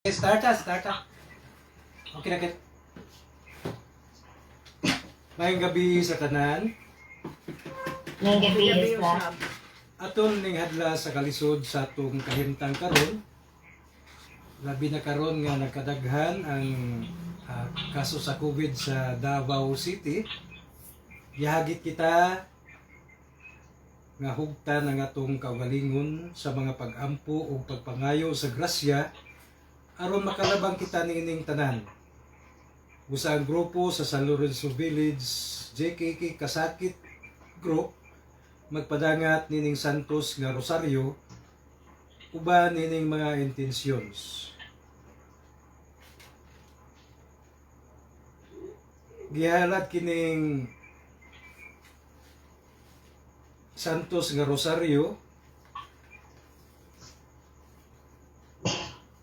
Start. Okay na kit. Mayong gabi sa tanan. Ngayong gabi sa Aton ning hadla sa kalisod sa atong kahimtang karon. Labi na karon nga nagkadaghan ang kaso sa COVID sa Davao City. Gihagit kita nga hugtan ang atong kaugalingon sa mga pag-ampo o pagpangayo sa grasya aron makalabang kita niining tanan. Usa ang grupo sa San Lorenzo Village, JKK Kasakit Group, magpadangat nining Santos nga Rosario, uban nining mga intentions. Gihalat kining Santos nga Rosario,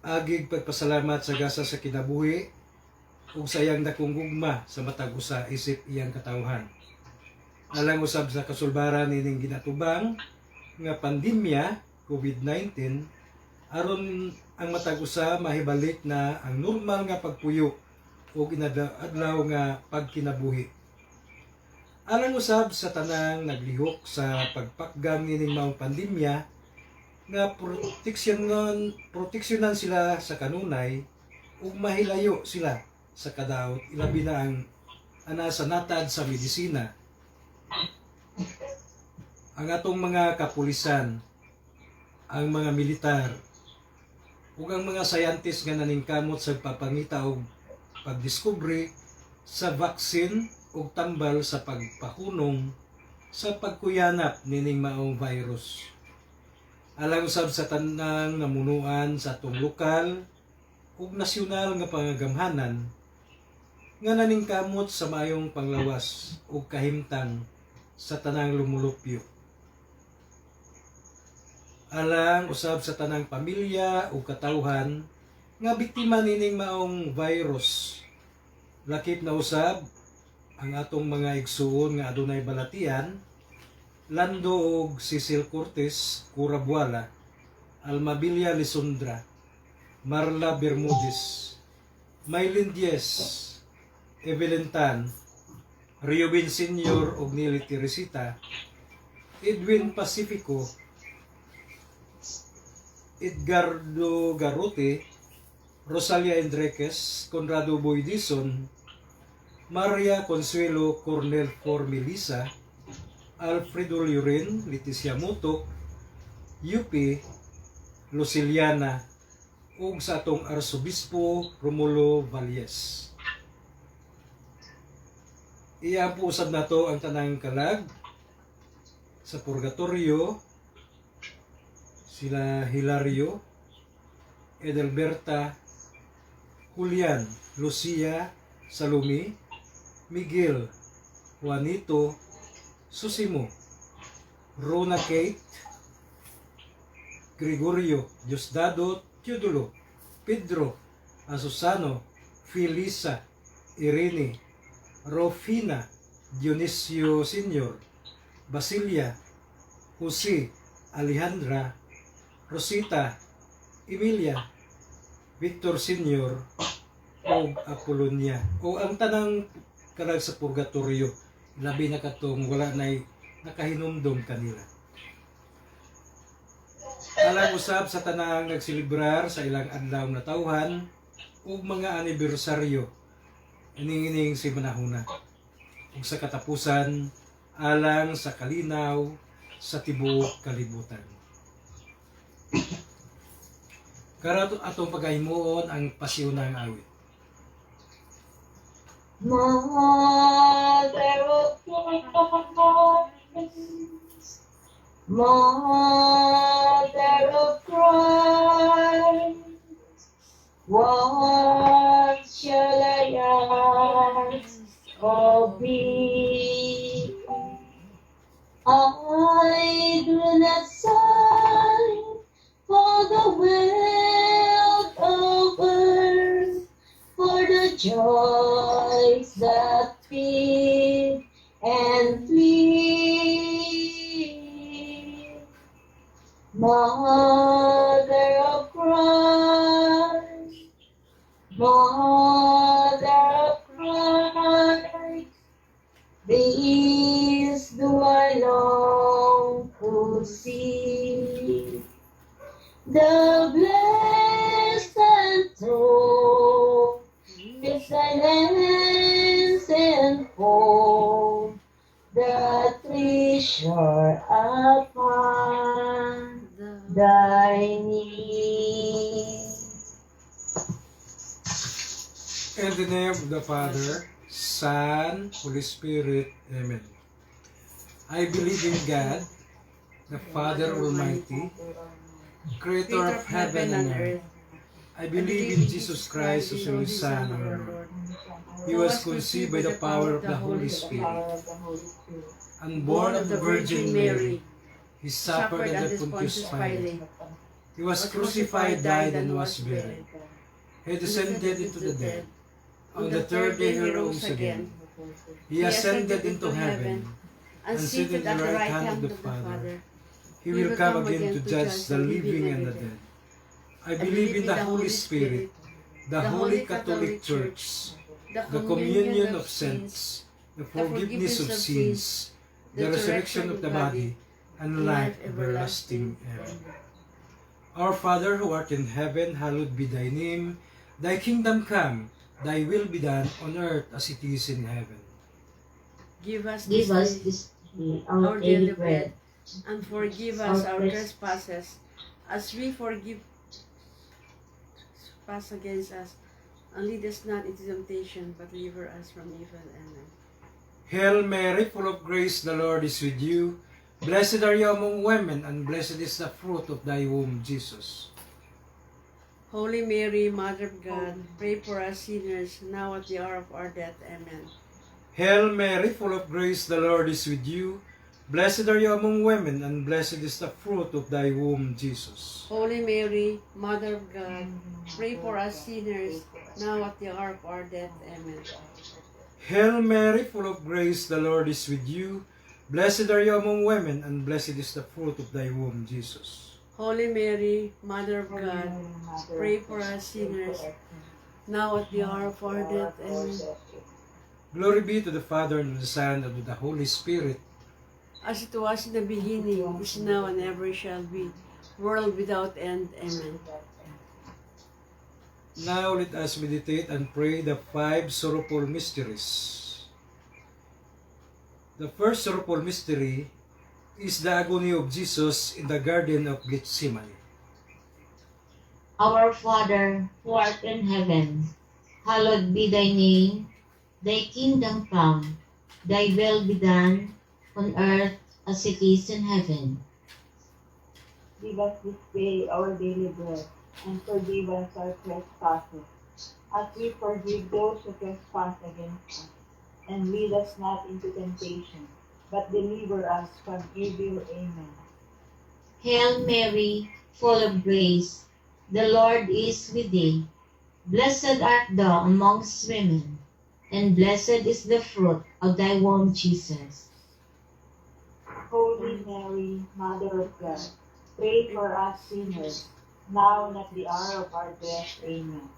agig pagpasalamat sa gasa sa kinabuhi ug sayang dakong gugma sa matag usa isip iyang katawhan. Alang usab sa kasulbaran nining ginatubang nga pandemya COVID-19 aron ang matag usa mahibalik na ang normal nga pagpuyo ug inadlaw nga pagkinabuhi. Alang usab sa tanang naglihok sa pagpakgang nining maong pandemya nga proteksyonan sila sa kanunay ug mahilayo sila sa kadaot, ilabi na ang sa natad sa medisina. Ang atong mga kapulisan, ang mga militar ug ang mga scientist nga naningkamot sa papangita og pagdiskubre sa vaccine ug tambal sa pagpahunong sa pagkuyanap nining maong virus. Alang usab sa tanang namunuan sa atong lokal ug nasyonal nga pangagamhanan nga naningkamot sa maayong panglawas ug kahimtang sa tanang lumulupyo. Alang usab sa tanang pamilya ug katawhan nga biktima nining maong virus. Lakip na usab ang atong mga igsuon nga adunay balatian, Lando og Cecil Cortez, Cura Buala, Almabilia Lisondra, Marla Bermudez, Maylin Diez, Evelyn Tan, Riobin Senior og Nili Teresita, Edwin Pacifico, Edgardo Garrote, Rosalia Enriquez, Conrado Boydison, Maria Consuelo Cornel Formilisa, Alfredo Luren, Leticia Muto, UP, Luciliana, ug sa atong Arsobispo Romulo Valles. Iya po usab nato ang tanang kalag sa purgatorio, sila Hilario, Edelberta, Julian, Lucia, Salome, Miguel, Juanito, Susimo, Rona Kate, Gregorio, Diosdado, Teodulo, Pedro, Asusano, Felisa, Irene, Rofina, Dionisio Senior, Basilia, Jose, Alejandra, Rosita, Emilia, Victor Senior, o Apolonia. O ang tanang kalag sa purgatorio, labi na katong wala na'y nakahinumdom kanila. Alang usab sa tanang nagsilibrar sa ilang adlaw na tawhan ug mga anibersaryo ining si manahuna. Ug sa katapusan, alang sa kalinaw sa tibuok kalibutan. Karon atong paghimuon ang pasiyonang awit. Mother of Christ, Mother of Christ, what shall I ask of thee? I do not sigh for the wealth of earth, for the joys that feed and flee. Mother of Christ, Mother of Christ, this do I long to see. The blessed throne, with silence and hope, the treasure upon thy knees. In the name of the Father, Son, Holy Spirit. Amen. I believe in God, the Father Almighty, Creator of heaven and earth. I believe in Jesus Christ, His only Son, our Lord. He was conceived by the power of the Holy Spirit, and born of the Virgin Mary. He suffered under Pontius Pilate. He was crucified, died, and was buried. He descended into the dead. On the third day he rose again. He ascended into heaven, and seated at the right hand of the Father. He will come again to judge the living and the dead. I believe in the Holy Spirit, the Holy Catholic Church, the communion of saints, the forgiveness of sins, the resurrection of the body, and life everlasting. Amen. Our Father who art in heaven, hallowed be thy name. Thy kingdom come, thy will be done on earth as it is in heaven. Give us Give us this day this day our our daily daily bread, bread, and forgive us our trespasses, as we forgive pass against us. And lead us not into temptation, but deliver us from evil. Amen. Hail Mary, full of grace, the Lord is with you. Blessed are you among women, and blessed is the fruit of thy womb, Jesus. Holy Mary, Mother of God, pray for us sinners, now at the hour of our death. Amen. Hail Mary, full of grace, the Lord is with you. Blessed are you among women, and blessed is the fruit of thy womb, Jesus. Holy Mary, Mother of God, pray for us sinners, now at the hour of our death. Amen. Hail Mary, full of grace, the Lord is with you. Blessed are you among women, and blessed is the fruit of thy womb, Jesus. Holy Mary, Mother of God, pray for us sinners, now at the hour of our death. Amen. Glory be to the Father, and to the Son, and to the Holy Spirit. As it was in the beginning, is now, and ever shall be, world without end. Amen. Now let us meditate and pray the 5 sorrowful mysteries. The first sorrowful mystery is the agony of Jesus in the Garden of Gethsemane. Our Father, who art in heaven, hallowed be thy name. Thy kingdom come, thy will be done, on earth as it is in heaven. Give us this day our daily bread, and forgive us our trespasses, as we forgive those who trespass against us. And lead us not into temptation, but deliver us from evil. Amen. Hail Mary, full of grace, the Lord is with thee. Blessed art thou amongst women, and blessed is the fruit of thy womb, Jesus. Holy Mary, Mother of God, pray for us sinners, now and at the hour of our death. Amen.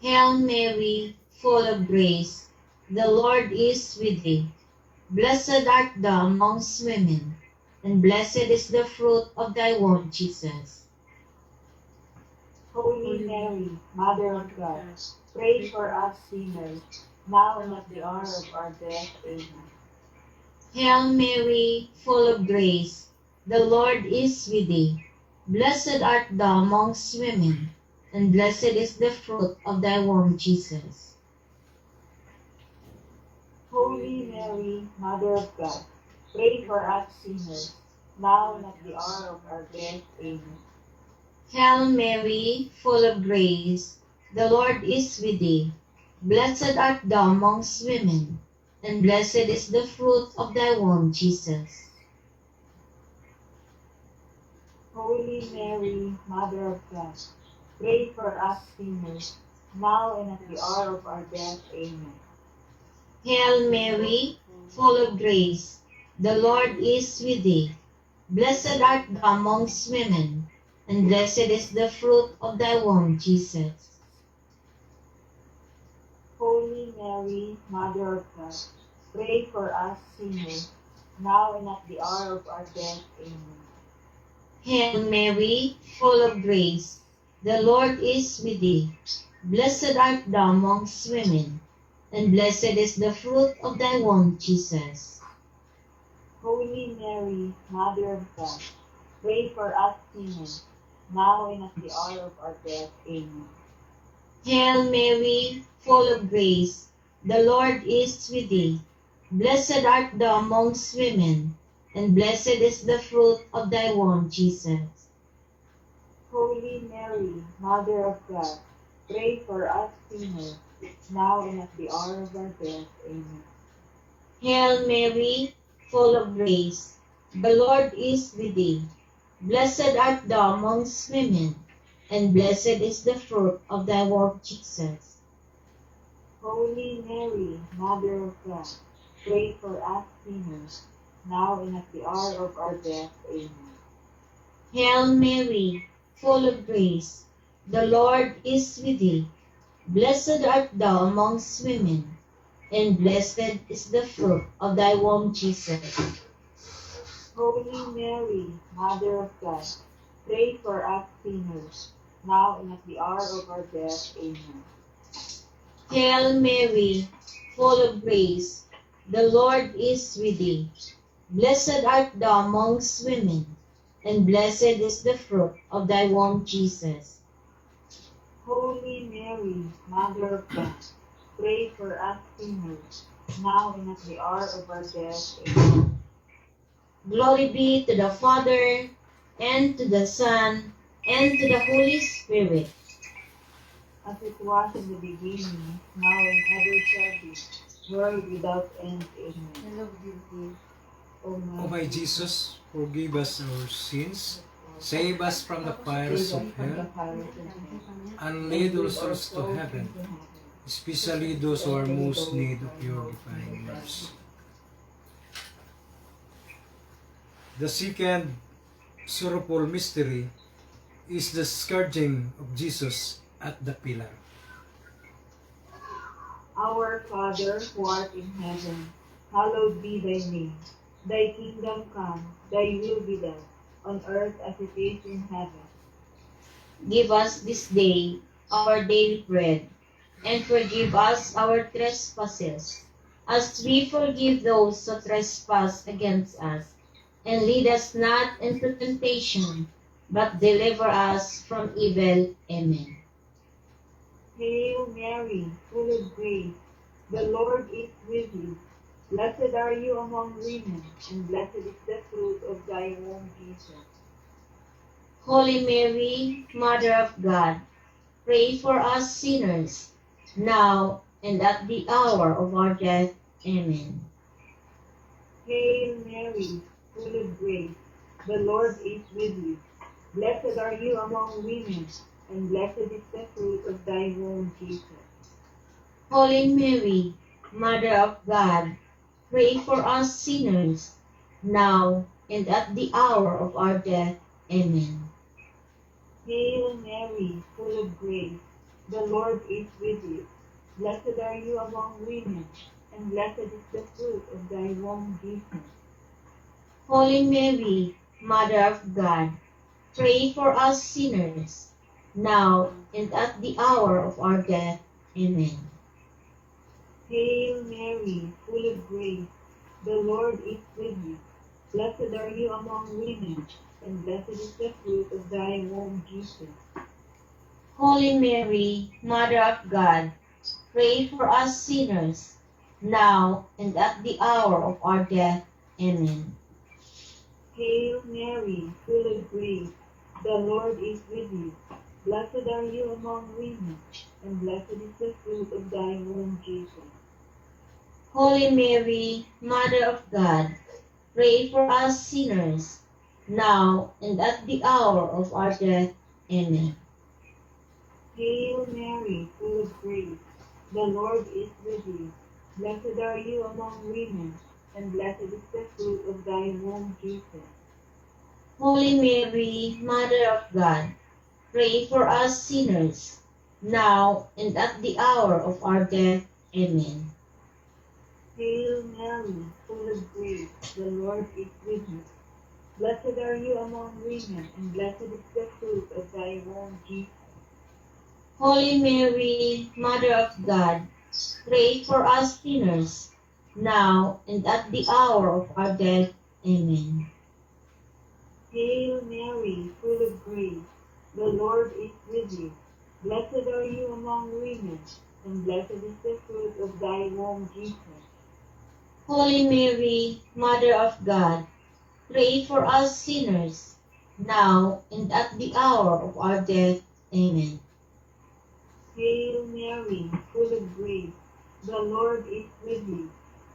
Hail Mary, full of grace, the Lord is with thee. Blessed art thou amongst women, and blessed is the fruit of thy womb, Jesus. Holy Mary, Mother of God, pray for us sinners, now and at the hour of our death. Amen. Hail Mary, full of grace, the Lord is with thee. Blessed art thou amongst women, and blessed is the fruit of thy womb, Jesus. Holy Mary, Mother of God, pray for us sinners, now and at the hour of our death. Amen. Hail Mary, full of grace, the Lord is with thee. Blessed art thou amongst women, and blessed is the fruit of thy womb, Jesus. Holy Mary, Mother of God, pray for us sinners, now and at the hour of our death. Amen. Hail Mary, full of grace, the Lord is with thee. Blessed art thou amongst women, and blessed is the fruit of thy womb, Jesus. Holy Mary, Mother of God, pray for us sinners, now and at the hour of our death. Amen. Hail Mary, full of grace, the Lord is with thee. Blessed art thou amongst women, and blessed is the fruit of thy womb, Jesus. Holy Mary, Mother of God, pray for us sinners, now and at the hour of our death. Amen. Hail Mary, full of grace, the Lord is with thee. Blessed art thou amongst women, and blessed is the fruit of thy womb, Jesus. Holy Mary, Mother of God, pray for us sinners, now and at the hour of our death. Amen. Hail Mary, full of grace, the Lord is with thee. Blessed art thou amongst women, and blessed is the fruit of thy womb, Jesus. Holy Mary, Mother of God, pray for us sinners, now and at the hour of our death. Amen. Hail Mary, full of grace, the Lord is with thee. Blessed art thou amongst women, and blessed is the fruit of thy womb, Jesus. Holy Mary, Mother of God, pray for us sinners, now and at the hour of our death. Amen. Hail Mary, full of grace, the Lord is with thee. Blessed art thou amongst women, and blessed is the fruit of thy womb, Jesus. Holy Mary, Mother of God, pray for us sinners, now and at the hour of our death. Amen. Glory be to the Father, and to the Son, and to the Holy Spirit. As it was in the beginning, now and ever shall be, world without end. Amen. Hello, give thee. O O my Jesus, forgive us our sins, save us from the fires of hell, and lead all souls to heaven, especially those who are most in need of your divine mercy. The second sorrowful mystery is the scourging of Jesus at the pillar. Our Father, who art in heaven, hallowed be thy name. Thy kingdom come, thy will be done, on earth as it is in heaven. Give us this day our daily bread, and forgive us our trespasses, as we forgive those who trespass against us. And lead us not into temptation, but deliver us from evil. Amen. Hail Mary, full of grace, the Lord is with thee. Blessed are you among women, and blessed is the fruit of thy womb, Jesus. Holy Mary, Mother of God, pray for us sinners, now and at the hour of our death. Amen. Hail Mary, full of grace, the Lord is with you. Blessed are you among women, and blessed is the fruit of thy womb, Jesus. Holy Mary, Mother of God, pray for us sinners, now and at the hour of our death. Amen. Hail Mary, full of grace, the Lord is with you. Blessed are you among women, and blessed is the fruit of thy womb, Jesus. Holy Mary, Mother of God, pray for us sinners, now and at the hour of our death. Amen. Hail Mary, full of grace, the Lord is with you. Blessed are you among women, and blessed is the fruit of thy womb, Jesus. Holy Mary, Mother of God, pray for us sinners, now and at the hour of our death. Amen. Hail Mary, full of grace, the Lord is with you. Blessed are you among women, and blessed is the fruit of thy womb, Jesus. Holy Mary, Mother of God, pray for us sinners, now and at the hour of our death. Amen. Hail Mary, full of grace, the Lord is with you. Blessed are you among women, and blessed is the fruit of thy womb, Jesus. Holy Mary, Mother of God, pray for us sinners, now and at the hour of our death. Amen. Hail Mary, full of grace, the Lord is with you. Blessed are you among women, and blessed is the fruit of thy womb, Jesus. Holy Mary, Mother of God, pray for us sinners, now and at the hour of our death. Amen. Hail Mary, full of grace, the Lord is with you. Blessed are you among women, and blessed is the fruit of thy womb, Jesus. Holy Mary, Mother of God, pray for us sinners, now and at the hour of our death. Amen. Hail Mary, full of grace, the Lord is with you.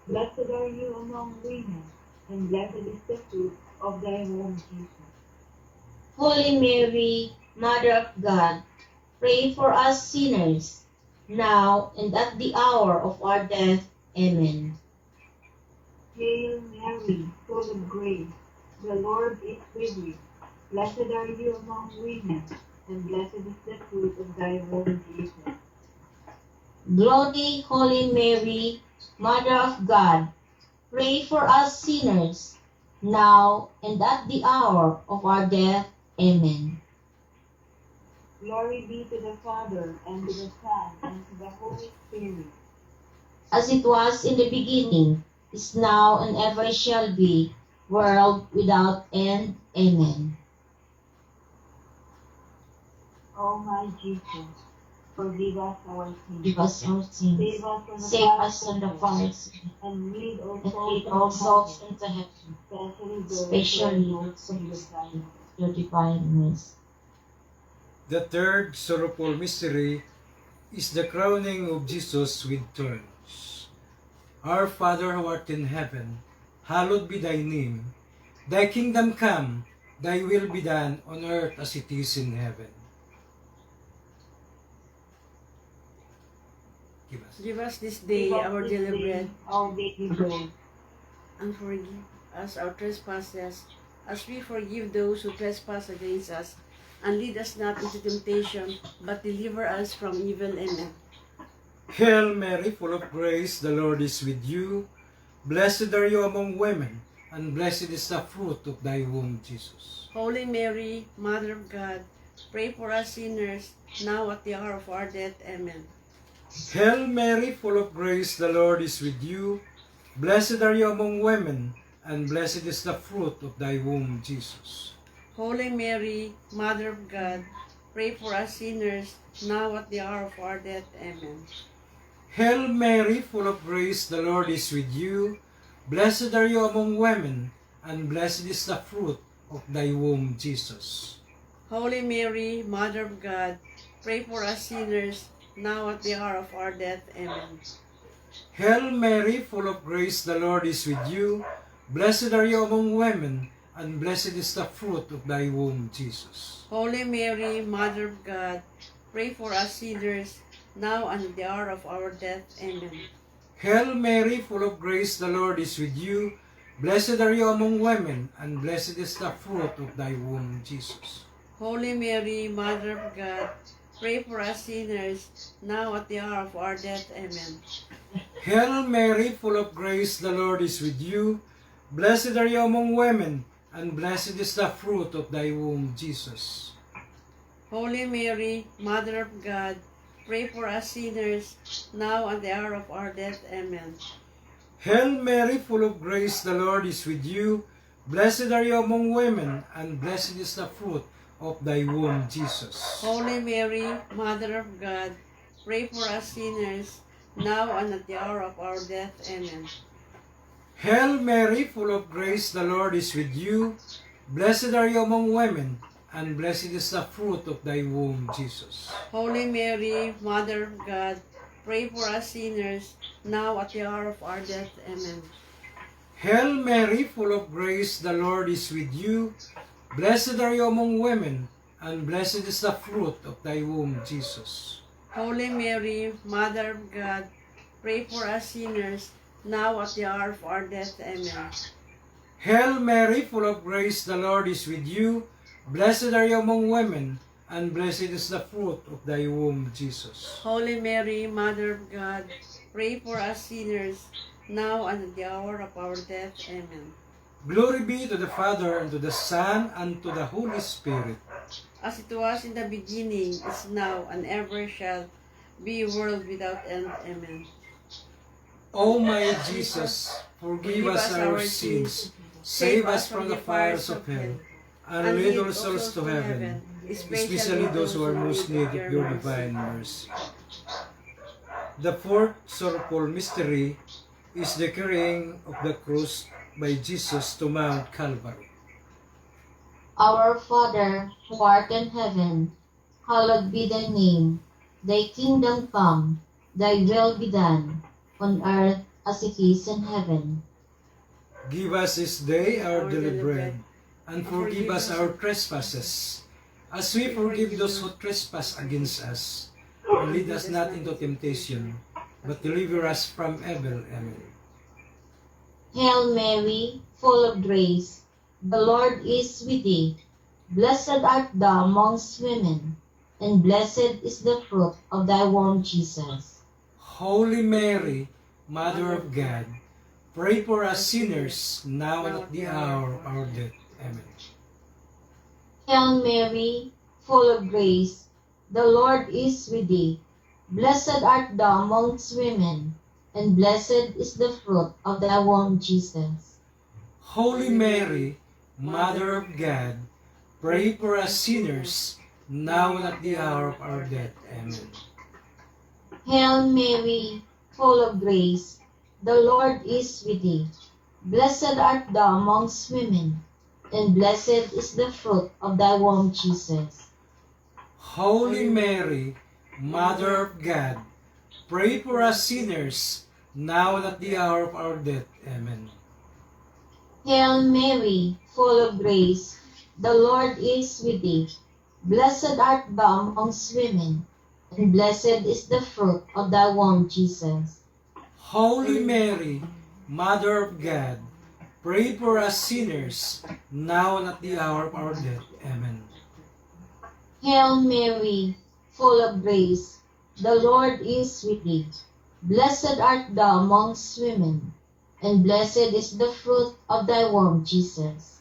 Blessed are you among women, and blessed is the fruit of thy womb, Jesus. Holy Mary, Mother of God, pray for us sinners, now and at the hour of our death. Amen. Hail Mary, full of grace, the Lord is with you. Blessed are you among women, and blessed is the fruit of thy womb, Jesus. Glory, Holy Mary, Mother of God, pray for us sinners, now and at the hour of our death. Amen. Glory be to the Father, and to the Son, and to the Holy Spirit. As it was in the beginning, is now, and ever shall be, world without end. Amen. O my Jesus, forgive us our sins. Give us our sins. Save us from the Save fires us from the fires, and lead all and lead souls all into souls heaven, into heaven, especially especially those those in who the time. your divine mercy. The third sorrowful mystery is the crowning of Jesus with thorns. Our Father who art in heaven, hallowed be thy name. Thy kingdom come, thy will be done on earth as it is in heaven. Give us. Give us this day Give us our this daily day bread, our daily bread, and forgive us our trespasses, as we forgive those who trespass against us. And lead us not into temptation, but deliver us from evil. Amen. Hail Mary, full of grace, the Lord is with you. Blessed are you among women, and blessed is the fruit of thy womb, Jesus. Holy Mary, Mother of God, pray for us sinners, now at the hour of our death. Amen. Hail Mary, full of grace, the Lord is with you. Blessed are you among women, and blessed is the fruit of thy womb, Jesus. Holy Mary, Mother of God, pray for us sinners, now at the hour of our death. Amen. Hail Mary, full of grace, the Lord is with you. Blessed are you among women, and blessed is the fruit of thy womb, Jesus. Holy Mary, Mother of God, pray for us sinners, now at the hour of our death. Amen. Hail Mary, full of grace, the Lord is with you. Blessed are you among women, and blessed is the fruit of thy womb, Jesus. Holy Mary, Mother of God, pray for us sinners, now and at the hour of our death. Amen. Hail Mary, full of grace, the Lord is with you. Blessed are you among women, and blessed is the fruit of thy womb, Jesus. Holy Mary, Mother of God, pray for us sinners, now at the hour of our death. Amen. Hail Mary, full of grace, the Lord is with you. Blessed are you among women, and blessed is the fruit of thy womb, Jesus. Holy Mary, Mother of God, pray for us sinners, now at the hour of our death. Amen. Hail Mary, full of grace, the Lord is with you. Blessed are you among women, and blessed is the fruit of thy womb, Jesus. Holy Mary, Mother of God, pray for us sinners, now and at the hour of our death. Amen. Hail Mary, full of grace, the Lord is with you. Blessed are you among women, and blessed is the fruit of thy womb, Jesus. Holy Mary, Mother of God, pray for us sinners, now at the hour of our death. Amen. Hail Mary, full of grace, the Lord is with you. Blessed are you among women, and blessed is the fruit of thy womb, Jesus. Holy Mary, Mother of God, pray for us sinners, now at the hour of our death. Amen. Hail Mary, full of grace, the Lord is with you. Blessed are you among women, and blessed is the fruit of thy womb, Jesus. Holy Mary, Mother of God, Pray for us sinners, now and at the hour of our death. Amen. Glory be to the Father, and to the Son, and to the Holy Spirit. As it was in the beginning, is now, and ever shall be, world without end. Amen. O my Jesus, forgive us our sins, save us from the fires of hell, and lead all souls to heaven, especially those who are most in need of your divine mercy. The fourth sorrowful mystery is the carrying of the cross by Jesus to Mount Calvary. Our Father, who art in heaven, hallowed be thy name. Thy kingdom come, thy will be done, on earth as it is in heaven. Give us this day our daily bread, and forgive us our trespasses, as we forgive those who trespass against us. And lead us not into temptation, but deliver us from evil. Amen. Hail Mary, full of grace, the Lord is with thee. Blessed art thou amongst women, and blessed is the fruit of thy womb, Jesus. Holy Mary, Mother of God, pray for us sinners, now and at the hour of our death. Amen. Hail Mary, full of grace, the Lord is with thee. Blessed art thou amongst women, and blessed is the fruit of thy womb, Jesus. Holy Mary, Mother of God, pray for us sinners, now and at the hour of our death. Amen. Hail Mary, full of grace, the Lord is with thee. Blessed art thou amongst women, and blessed is the fruit of thy womb, Jesus. Holy Mary, Mother of God, pray for us sinners, now and at the hour of our death. Amen. Hail Mary, full of grace, the Lord is with thee. Blessed art thou amongst women, and blessed is the fruit of thy womb, Jesus. Holy Mary, Mother of God, pray for us sinners, now and at the hour of our death. Amen. Hail Mary, full of grace, the Lord is with thee. Blessed art thou amongst women, and blessed is the fruit of thy womb, Jesus.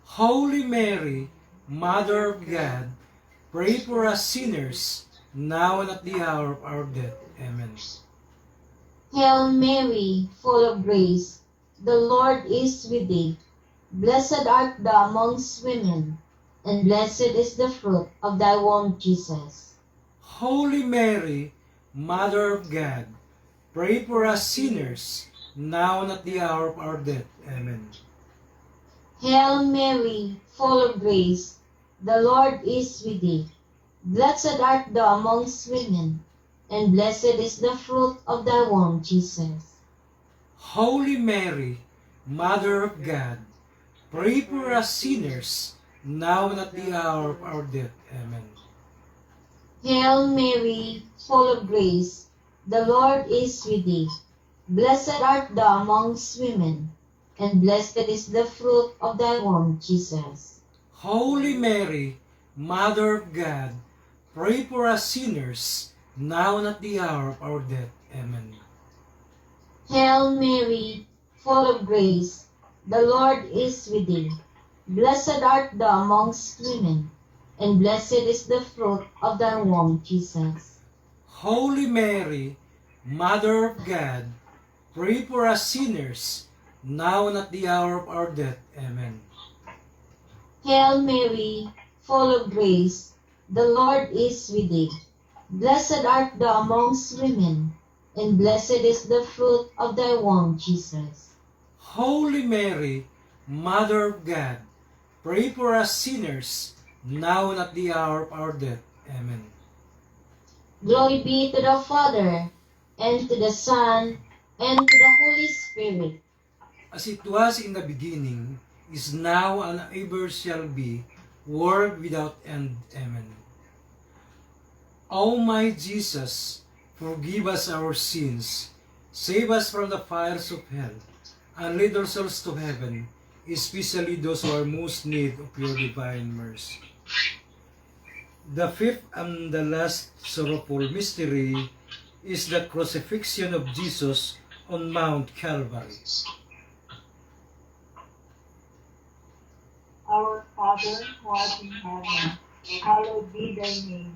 Holy Mary, Mother of God, pray for us sinners, now and at the hour of our death. Amen. Hail Mary, full of grace, the Lord is with thee. Blessed art thou amongst women, and blessed is the fruit of thy womb, Jesus. Holy Mary, Mother of God, pray for us sinners, now and at the hour of our death. Amen. Hail Mary, full of grace, the Lord is with thee. Blessed art thou amongst women, and blessed is the fruit of thy womb, Jesus. Holy Mary, Mother of God, pray for us sinners, now and at the hour of our death. Amen. Hail Mary, full of grace, the Lord is with thee. Blessed art thou amongst women, and blessed is the fruit of thy womb, Jesus. Holy Mary, Mother of God, pray for us sinners, now and at the hour of our death. Amen. Hail Mary, full of grace, the Lord is with thee. Blessed art thou amongst women, and blessed is the fruit of thy womb, Jesus. Holy Mary, Mother of God, pray for us sinners, now and at the hour of our death. Amen. Hail Mary, full of grace, the Lord is with thee. Blessed art thou amongst women, and blessed is the fruit of thy womb, Jesus. Holy Mary, Mother of God, pray for us sinners, now and at the hour of our death. Amen. Glory be to the Father, and to the Son, and to the Holy Spirit. As it was in the beginning, is now, and ever shall be, world without end. Amen. O my Jesus, forgive us our sins, save us from the fires of hell, and lead our souls to heaven, especially those who are most in need of your divine mercy. The fifth and the last sorrowful mystery is the crucifixion of Jesus on Mount Calvary. Our Father, who art in heaven, hallowed be thy name.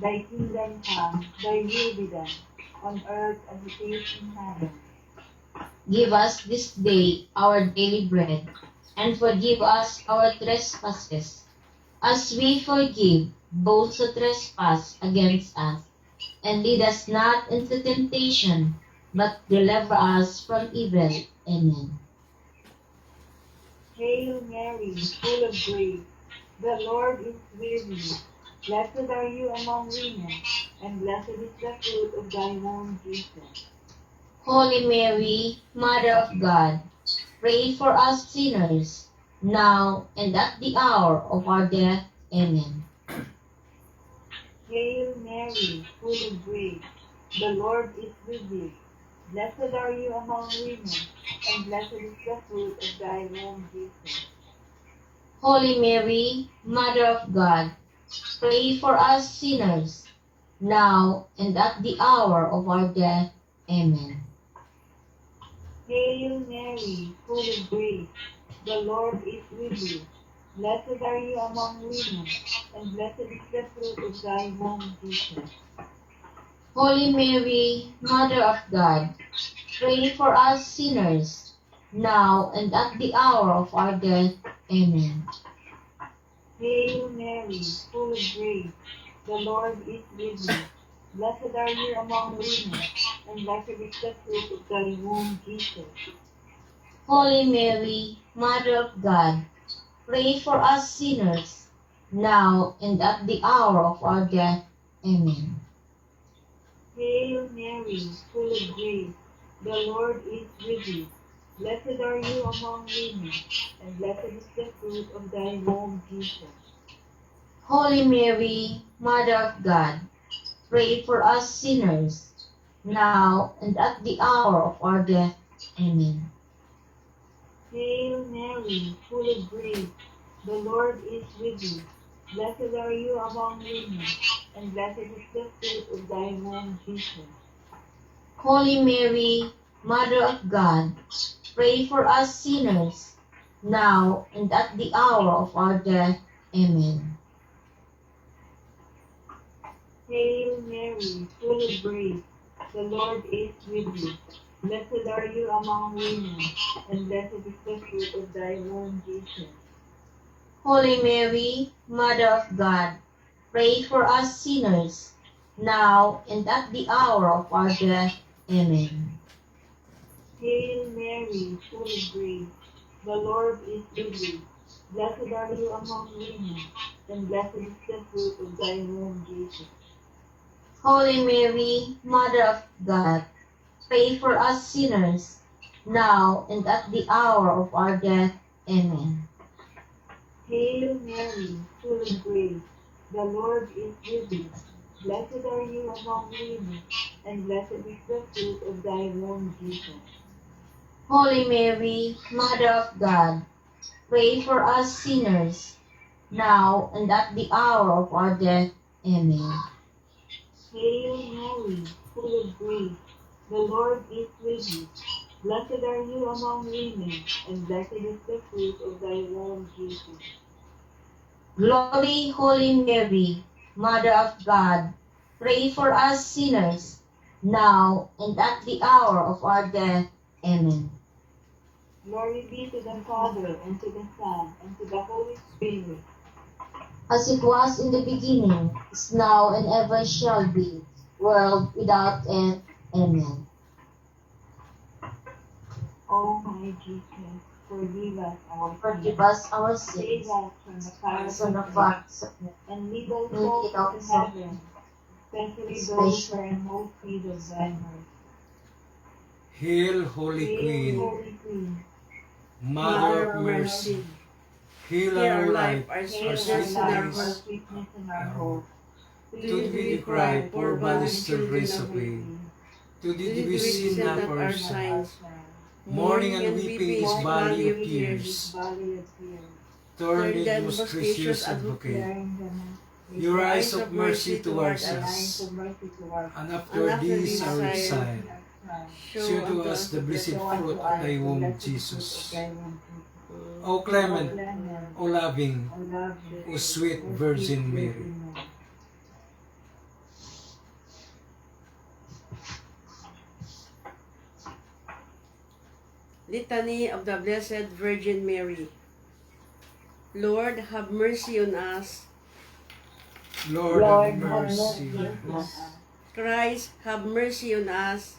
Thy kingdom come, thy will be done, on earth as it is in heaven. Give us this day our daily bread, and forgive us our trespasses, as we forgive those who trespass against us. And lead us not into temptation, but deliver us from evil. Amen. Hail Mary, full of grace, the Lord is with you. Blessed are you among women, and blessed is the fruit of thy womb, Jesus. Holy Mary, Mother of God, pray for us sinners, now and at the hour of our death. Amen. Hail Mary, full of grace, the Lord is with you. Blessed are you among women, and blessed is the fruit of thy womb, Jesus. Holy Mary, Mother of God, pray for us sinners, now and at the hour of our death. Amen. Hail Mary, full of grace, the Lord is with you. Blessed are you among women, and blessed is the fruit of thy womb, Jesus. Holy Mary, Mother of God, pray for us sinners, now and at the hour of our death. Amen. Hail Mary, full of grace, the Lord is with you. Blessed are you among women, and blessed is the fruit of thy womb, Jesus. Holy Mary, Mother of God, pray for us sinners, now and at the hour of our death. Amen. Hail Mary, full of grace, the Lord is with you. Blessed are you among women, and blessed is the fruit of thy womb, Jesus. Holy Mary, Mother of God, pray for us sinners, now and at the hour of our death. Amen. Hail Mary, full of grace, the Lord is with you. Blessed are you among women, and blessed is the fruit of thy womb, Jesus. Holy Mary, Mother of God, pray for us sinners, now and at the hour of our death. Amen. Hail Mary, full of grace, the Lord is with you. Blessed are you among women, and blessed is the fruit of thy womb, Jesus. Holy Mary, Mother of God, pray for us sinners, now and at the hour of our death. Amen. Hail Mary, full of grace, the Lord is with you. Blessed are you among women, and blessed is the fruit of thy womb, Jesus. Holy Mary, Mother of God, pray for us sinners, now and at the hour of our death. Amen. Hail Mary, full of grace, the Lord is with you. Blessed are you among women, and blessed is the fruit of thy womb, Jesus. Holy Mary, Mother of God, pray for us sinners, now and at the hour of our death. Amen. Hail Mary, full of grace, the Lord is with you. Blessed are you among women, and blessed is the fruit of thy womb, Jesus. Glory, Holy Mary, Mother of God, pray for us sinners, now and at the hour of our death. Amen. Glory be to the Father, and to the Son, and to the Holy Spirit. As it was in the beginning, is now, and ever shall be, world without end. Amen. O my Jesus, forgive us our Forgive sins, us our save sins, us from the fires from the of hell, fires of hell, and lead us lead souls us to souls, heaven, especially those who are in most need of thy mercy. Hail, Holy Hail, Queen, Holy Queen, Mother of mercy, heal Hear our our life, life, our hail our our sweetness, sweet and life, our our days. hope. sweetness, and our hope. To thee we cry, poor banished children of pain. To thee we sin not our our signs. sins. Mourning and weeping is valley of This tears. valley of tears. Turn Turn then, then, most most gracious gracious advocate, Bearing the most your eyes of mercy towards and eyes us, of mercy towards us. and after these our exile, Show show to us the blessed fruit of thy womb, Jesus. O clement, O loving, O sweet Virgin Mary. Litany of the Blessed Virgin Mary. Lord, have mercy on us. Lord, have mercy on us. Christ, have mercy on us.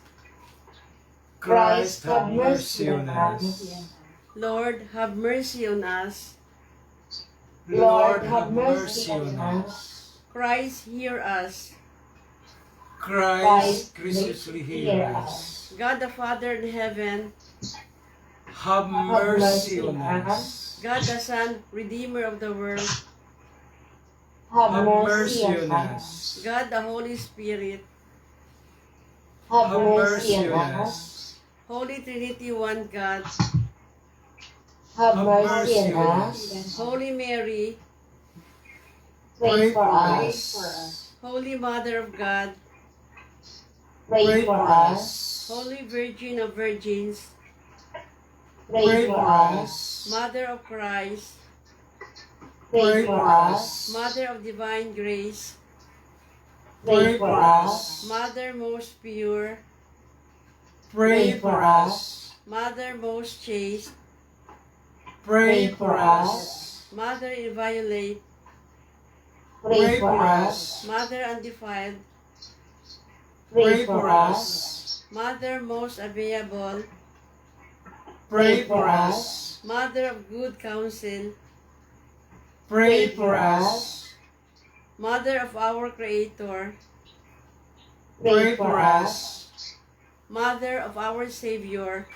Christ, have mercy on us. Lord, have mercy on us. Lord, have mercy on us. Christ, hear us. Christ, graciously hear us. God the Father in heaven, Have mercy on us. God the Son, Redeemer of the world, Have mercy on us. God the Holy Spirit, Have mercy on us. Holy Trinity, one God, Have mercy on us. Holy Mary, Pray for us. Holy Mother of God, Pray for us. Holy Virgin of Virgins, Pray for us. Mother of Christ, Pray for us. Mother of Divine Grace, Pray for us. Mother most pure, Pray for us. Mother most chaste, Pray for us. Mother inviolate, Pray for us. Mother undefiled, Pray for us. Mother most amiable, Pray for us. Mother of good counsel, Pray for us. Mother of our Creator, Pray for us. Mother of our Savior,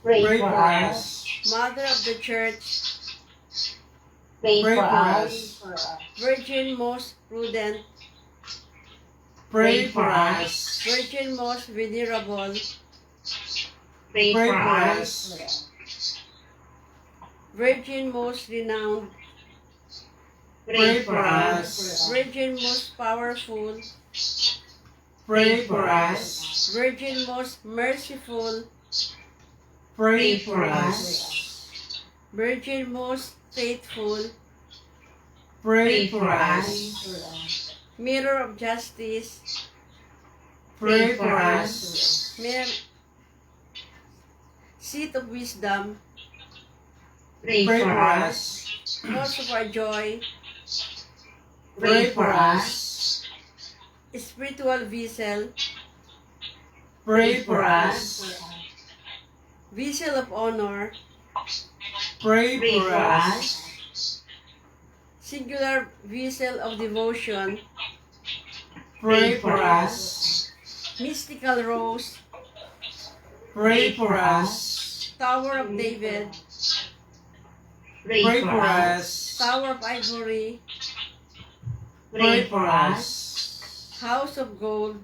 Pray for us. Mother of the Church, Pray for us. Virgin most prudent, Pray for us. Virgin most venerable, Pray for us. Virgin most renowned, Pray for us. Virgin most powerful, Pray for us. Virgin most merciful, Pray for us. Virgin most faithful, Pray for us. Mirror of justice, Pray for us. Seat of wisdom, Pray for us. cause of our joy, Pray for us. spiritual vessel, Pray for us. vessel of honor, Pray for us. singular vessel of devotion, Pray for us. mystical rose, Pray for us. Tower of David, Pray for us. Tower of Ivory, Pray for us. House of Gold,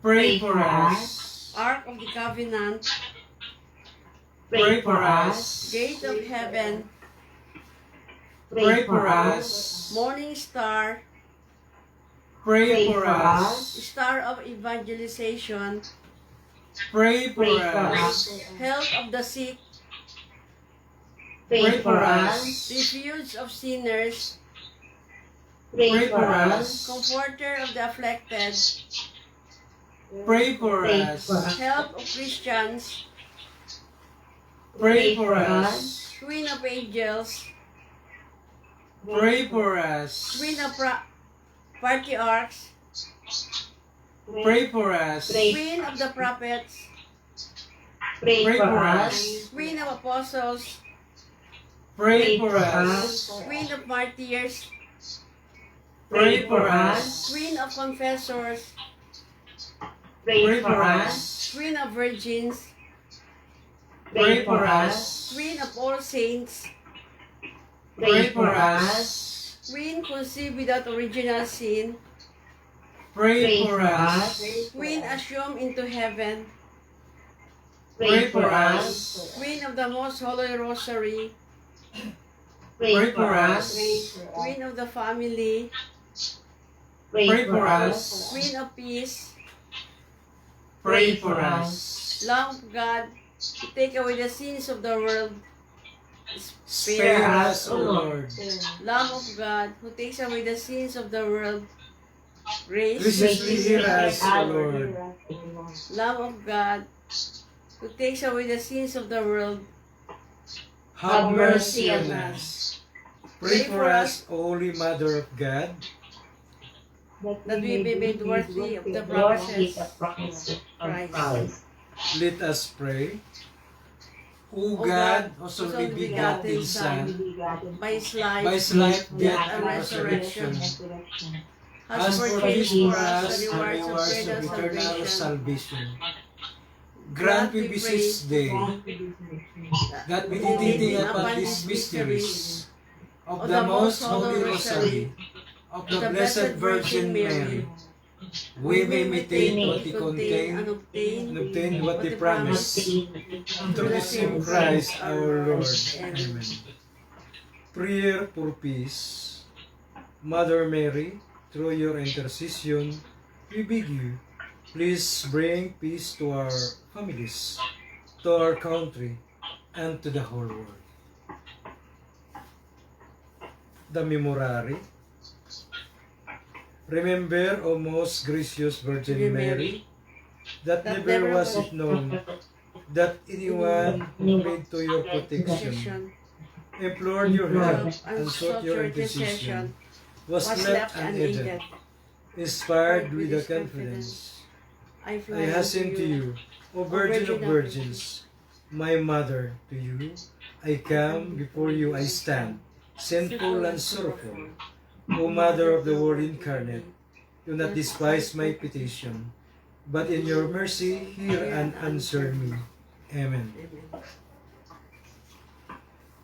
Pray for us. Ark of the Covenant, Pray for us. Gate of Heaven, Pray for us. Morning Star, Pray for us. Star of Evangelization, Pray for us. Health of the Sick, Pray for us. Refuge of Sinners, Pray for us. Comforter of the Afflicted, Pray for us. Help of Christians, Pray for us. Queen of Angels, Pray for us. Queen of Patriarchs, Pray for us. Queen of the Prophets, Pray for us. Queen of Apostles, Pray for us. Queen of Martyrs, Pray for us. Queen of Confessors, Pray for us. Queen of Virgins, Pray for us. Queen of all saints, Pray for us. Queen conceived without original sin, Pray for us. Queen assumed into heaven, Pray for us. Queen of the Most Holy Rosary, Pray for us. Queen of the family, Pray for us. Queen of peace, Pray for us. Lamb of God, to take away the sins of the world, Spare us, O Lord. Lamb of God, who takes away the sins of the world, grace. Graciously hear us, O Lord. Lamb of God, who takes away the sins of the world, Have mercy on us. Pray for us, Holy Mother of God. that we may be made worthy of the promises of Christ. Let us pray. O God, whose only begotten Son, By His by life His life, death, and and resurrection, resurrection, has has purchased purchased for for us us the the rewards of rewards of eternal eternal salvation. salvation. Grant, we beseech Thee, that meditating upon these mysteries of the most holy Rosary of the Blessed Virgin Mary, we may imitate what they contain and and obtain obtain what they promise. Through the same Christ our Lord. Amen. Prayer for peace. Mother Mary, through your intercession, we beg you, please bring peace to our families, to our country, and to the whole world. The Memorare. Remember, O most gracious Virgin Mary, that never was it known that anyone who prayed to your protection, protection, implored your help, and and sought your intercession, was was left left unaided. unaided. Inspired with the confidence, I I hasten to you, O Virgin of Virgins, my Mother, to you I come, before you I stand, sinful and sorrowful. O Mother of the Word incarnate, do not despise my petition, but in your mercy hear and answer me. Amen.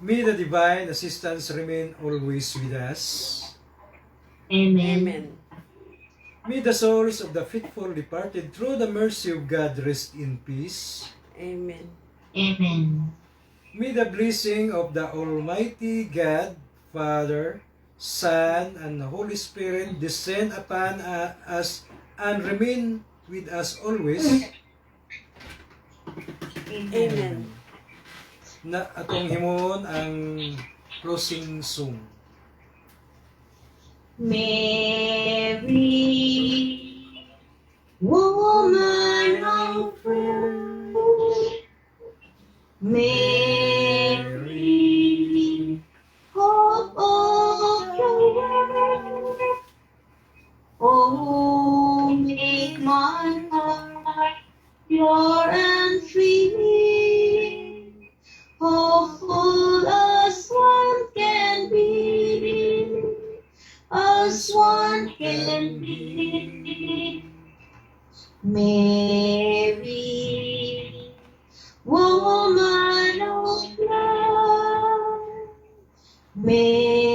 May the divine assistance remain always with us. Amen. May the souls of the faithful departed through the mercy of God rest in peace. Amen. Amen. May the blessing of the Almighty God, Father, Son, and Holy Spirit descend upon us and remain with us always. Amen. Na atong himon ang closing song. Mary, woman of prayer, Mary, hope of the world, oh, make my heart pure and free, hopeful as one can be, as one can be. Mary, woman of love, Mary.